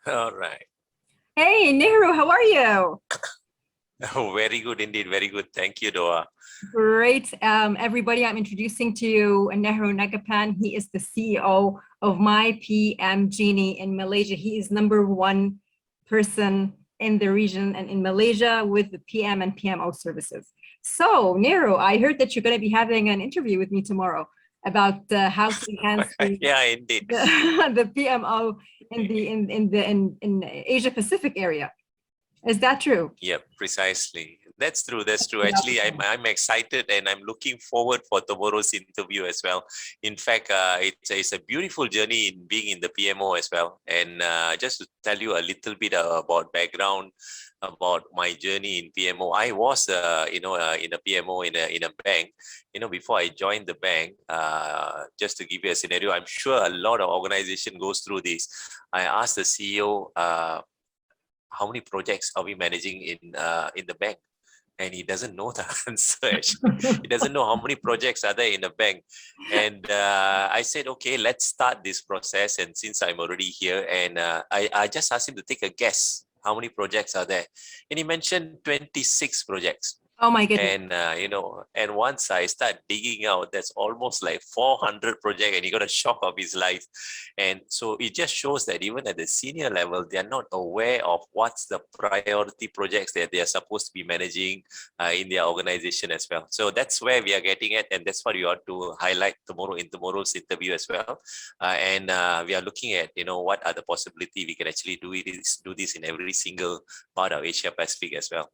All right. Hey, Nehru, how are you? Oh, very good indeed. Very good. Thank you, Doaa. Great. Everybody, I'm introducing to you Nehru Nagapan. He is the CEO of MyPMGenie in Malaysia. He is #1 person in the region and in Malaysia with the PM and PMO services. So, Nehru, I heard that you're going to be having an interview with me tomorrow about how to enhance Yeah, indeed. the PMO in Asia Pacific area. Is that true? Yep, precisely. That's true. That's true. Actually, I'm excited and I'm looking forward for tomorrow's interview as well. In fact, it's a beautiful journey in being in the PMO as well. And just to tell you a little bit about background about my journey in PMO, I was in a PMO in a bank. Before I joined the bank, just to give you a scenario, I'm sure a lot of organization goes through this. I asked the CEO, how many projects are we managing in the bank? And he doesn't know the answer. Actually, he doesn't know how many projects are there in the bank. And I said, okay, let's start this process. And since I'm already here, and I just asked him to take a guess, how many projects are there? And he mentioned 26 projects. Oh my goodness. And and once I start digging out, that's almost like 400 projects, and he got a shock of his life. And so it just shows that even at the senior level, they are not aware of what's the priority projects that they are supposed to be managing in their organization as well. So that's where we are getting at, and that's what we ought to highlight tomorrow in tomorrow's interview as well. And we are looking at what are the possibility we can actually do this in every single part of Asia Pacific as well.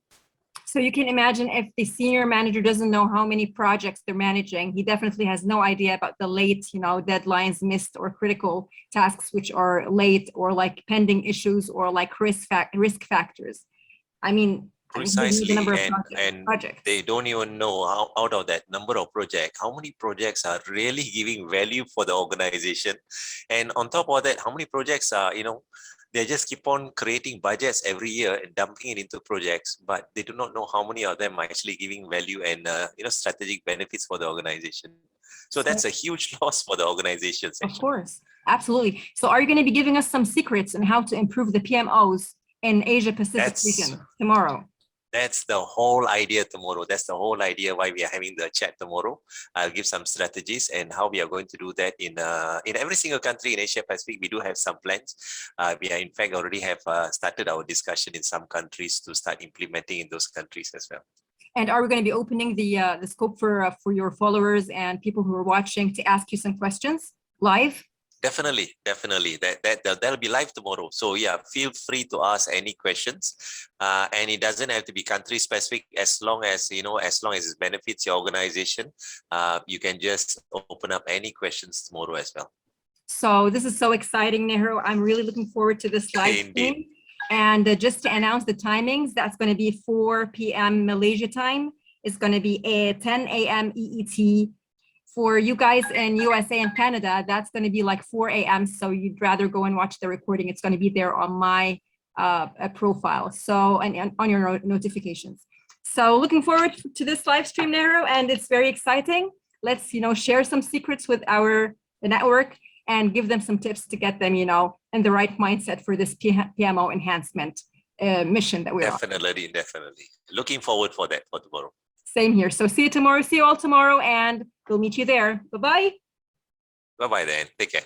So you can imagine if the senior manager doesn't know how many projects they're managing, he definitely has no idea about the late, deadlines missed or critical tasks which are late or like pending issues or like risk factors. I mean, precisely, the number of and projects. They don't even know how out of that number of projects, how many projects are really giving value for the organization. And on top of that, how many projects are, they just keep on creating budgets every year and dumping it into projects, but they do not know how many of them are actually giving value and strategic benefits for the organization. So that's a huge loss for the organizations. Of course, absolutely. So are you going to be giving us some secrets on how to improve the PMOs in Asia Pacific region tomorrow? That's the whole idea tomorrow. That's the whole idea why we are having the chat tomorrow. I'll give some strategies and how we are going to do that in every single country in Asia Pacific. We do have some plans. We are in fact already have started our discussion in some countries to start implementing in those countries as well. And are we going to be opening the scope for your followers and people who are watching to ask you some questions live? Definitely. That'll be live tomorrow. So yeah, feel free to ask any questions, and it doesn't have to be country specific. As long as it benefits your organization, you can just open up any questions tomorrow as well. So this is so exciting, Nehru. I'm really looking forward to this live stream. And just to announce the timings, that's going to be 4 p.m. Malaysia time. It's going to be 10 a.m. EET. For you guys in USA and Canada, that's going to be like 4 a.m. So you'd rather go and watch the recording. It's going to be there on my profile. So, and on your notifications. So looking forward to this live stream, Nehru, and it's very exciting. Let's, share some secrets with the network and give them some tips to get them, in the right mindset for this PMO enhancement mission that we're on. Definitely. Looking forward for that for tomorrow. Same here. So see you tomorrow. See you all tomorrow, and we'll meet you there. Bye-bye. Bye-bye then. Take care.